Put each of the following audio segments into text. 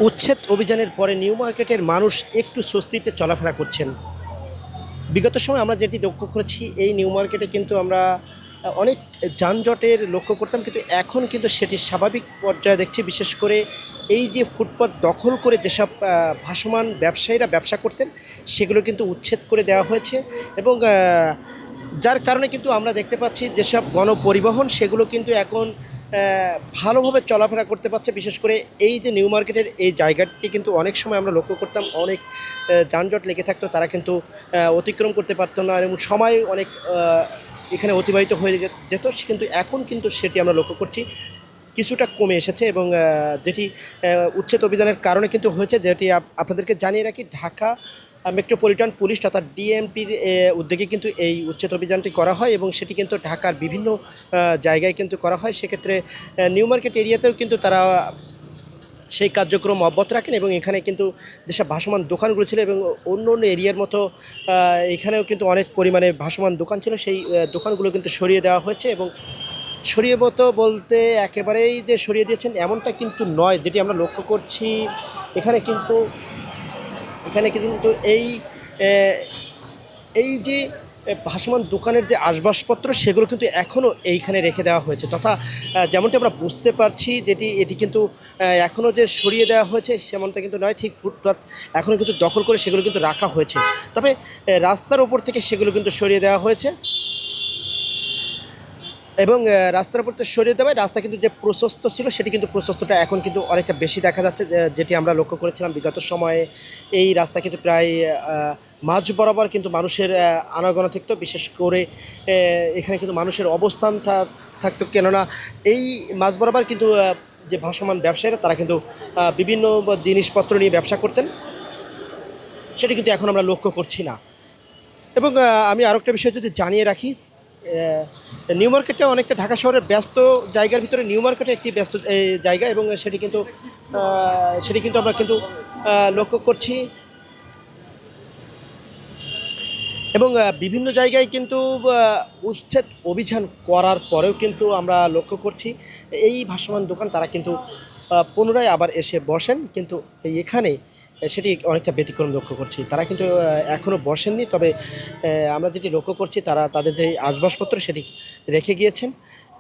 উচ্ছেদ অভিযানের পরে নিউ মার্কেটের মানুষ একটু স্বস্তিতে চলাফেরা করছেন। বিগত সময়ে আমরা যেটি লক্ষ্য করেছি, এই নিউ মার্কেটে কিন্তু আমরা অনেক যানজটের লক্ষ্য করতাম, কিন্তু এখন কিন্তু সেটি স্বাভাবিক পর্যায়ে দেখছি। বিশেষ করে এই যে ফুটপাত দখল করে যেসব ভাসমান ব্যবসায়ীরা ব্যবসা করতেন, সেগুলো কিন্তু উচ্ছেদ করে দেওয়া হয়েছে। এবং যার কারণে কিন্তু আমরা দেখতে পাচ্ছি যেসব গণপরিবহন সেগুলো কিন্তু এখন ভালোভাবে চলাফেরা করতে পারছে। বিশেষ করে এই যে নিউ মার্কেটের এই জায়গাটিকে কিন্তু অনেক সময় আমরা লক্ষ্য করতাম অনেক যানজট লেগে থাকতো, তারা কিন্তু অতিক্রম করতে পারতো না এবং সময় অনেক এখানে অতিবাহিত হয়ে যেত। কিন্তু এখন কিন্তু সেটি আমরা লক্ষ্য করছি কিছুটা কমে এসেছে। এবং যেটি উচ্ছেদ অভিযানের কারণে কিন্তু হয়েছে, যেটি আপনাদেরকে জানিয়ে রাখি, ঢাকা মেট্রোপলিটন পুলিশ তথা ডিএমপির উদ্যোগে কিন্তু এই উচ্ছেদ অভিযানটি করা হয় এবং সেটি কিন্তু ঢাকার বিভিন্ন জায়গায় কিন্তু করা হয়। সেক্ষেত্রে নিউ মার্কেট এরিয়াতেও কিন্তু তারা সেই কার্যক্রম অব্যাহত রাখেন এবং এখানে কিন্তু যেসব ভাসমান দোকানগুলো ছিল এবং অন্য অন্য এরিয়ার মতো এখানেও কিন্তু অনেক পরিমাণে ভাসমান দোকান ছিল, সেই দোকানগুলো কিন্তু সরিয়ে দেওয়া হয়েছে। এবং সরিয়ে বলতে একেবারেই যে সরিয়ে দিয়েছেন এমনটা কিন্তু নয়। যেটি আমরা লক্ষ্য করছি, এখানে কিন্তু এই এই যে ভাসমান দোকানের যে আসবাবপত্র সেগুলো কিন্তু এখনও এইখানে রেখে দেওয়া হয়েছে। তথা যেমনটি আমরা বুঝতে পারছি, এটি কিন্তু এখনও যে সরিয়ে দেওয়া হয়েছে সেমনটা কিন্তু নয়। ঠিক ফুটপাত এখনও কিন্তু দখল করে সেগুলো কিন্তু রাখা হয়েছে, তবে রাস্তার ওপর থেকে সেগুলো কিন্তু সরিয়ে দেওয়া হয়েছে। এবং রাস্তার উপর তো সরিয়ে দেওয়ায় রাস্তা কিন্তু যে প্রশস্ত ছিল সেটি কিন্তু প্রশস্তটা এখন কিন্তু অনেকটা বেশি দেখা যাচ্ছে, যেটি আমরা লক্ষ্য করেছিলাম বিগত সময়ে। এই রাস্তা কিন্তু প্রায় মাঝ বরাবর কিন্তু মানুষের আনাগোনা থাকতো। বিশেষ করে এখানে কিন্তু মানুষের অবস্থান থাকতো, কেননা এই মাঝ বরাবর কিন্তু যে ভাসমান ব্যবসায়ীরা তারা কিন্তু বিভিন্ন জিনিসপত্র নিয়ে ব্যবসা করতেন, সেটি কিন্তু এখন আমরা লক্ষ্য করছি না। এবং আমি আরেকটা বিষয় যদি জানিয়ে রাখি, নিউ মার্কেটটা অনেকটা ঢাকা শহরের ব্যস্ত জায়গার ভিতরে নিউ মার্কেটে একটি ব্যস্ত জায়গা এবং সেটি কিন্তু আমরা কিন্তু লক্ষ্য করছি। এবং বিভিন্ন জায়গায় কিন্তু উচ্ছেদ অভিযান করার পরেও কিন্তু আমরা লক্ষ্য করছি এই ভাসমান দোকান তারা কিন্তু পুনরায় আবার এসে বসেন, কিন্তু এখানে সেটি অনেকটা ব্যতিক্রম লক্ষ্য করছি। তারা কিন্তু এখনও বসেননি, তবে আমরা যেটি লক্ষ্য করছি তারা তাদের যে আসবাবপত্র সেটি রেখে গিয়েছেন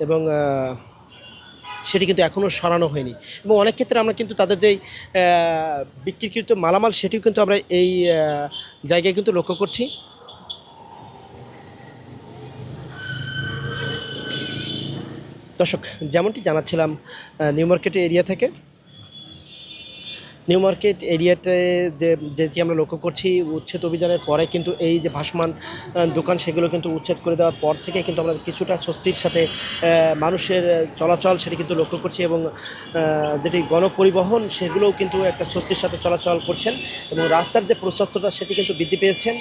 এবং সেটি কিন্তু এখনও সরানো হয়নি। এবং অনেক ক্ষেত্রে আমরা কিন্তু তাদের যেই বিক্রিকৃত মালামাল সেটিও কিন্তু আমরা এই জায়গায় কিন্তু লক্ষ্য করছি। দর্শক, যেমনটি জানাচ্ছিলাম, নিউ মার্কেট এরিয়া থেকে, নিউ মার্কেট এরিয়াতে যেটি আমরা লক্ষ্য করছি উচ্ছেদ অভিযানের পরে কিন্তু এই যে ভাসমান দোকান সেগুলো কিন্তু উচ্ছেদ করে দেওয়ার পর থেকে কিন্তু আমরা কিছুটা স্বস্তির সাথে মানুষের চলাচল সেটি কিন্তু লক্ষ্য করছি। এবং যেটি গণপরিবহন সেগুলোও কিন্তু একটা স্বস্তির সাথে চলাচল করছেন এবং রাস্তার যে প্রশস্ততা সেটি কিন্তু বৃদ্ধি পেয়েছেন।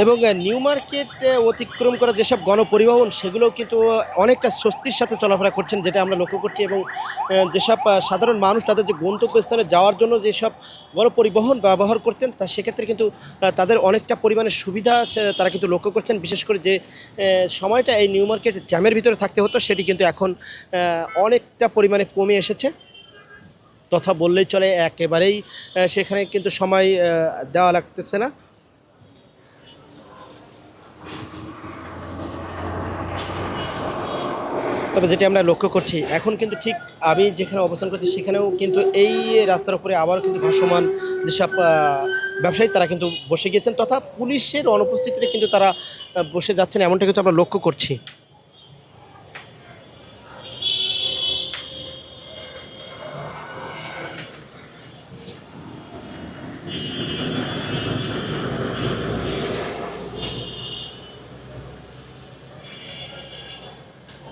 এবং নিউ মার্কেট অতিক্রম করা যেসব গণপরিবহন সেগুলোও কিন্তু অনেকটা স্বস্তির সাথে চলাফেরা করছেন, যেটা আমরা লক্ষ্য করছি। এবং যেসব সাধারণ মানুষ তাদের যে গন্তব্যস্থানে যাওয়ার জন্য যেসব গণপরিবহন ব্যবহার করতেন তা সেক্ষেত্রে কিন্তু তাদের অনেকটা পরিমাণে সুবিধা তারা কিন্তু লক্ষ্য করছেন। বিশেষ করে যে সময়টা এই নিউ মার্কেট জ্যামের ভিতরে থাকতে হতো সেটি কিন্তু এখন অনেকটা পরিমাণে কমে এসেছে, তথা বললেই চলে। একেবারেই সেখানে কিন্তু সময় দেওয়া লাগতেছে না। তবে যেটি আমরা লক্ষ্য করছি এখন কিন্তু ঠিক আমি যেখানে অবস্থান করছি সেখানেও কিন্তু এই রাস্তার উপরে আবারও কিন্তু ভাসমান যেসব ব্যবসায়ী তারা কিন্তু বসে গিয়েছেন, তথা পুলিশের অনুপস্থিতিতে কিন্তু তারা বসে যাচ্ছেন, এমনটা কিন্তু আমরা লক্ষ্য করছি।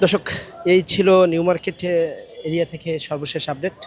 দর্শক, এই ছিল নিউ মার্কেট এরিয়া থেকে সর্বশেষ আপডেট।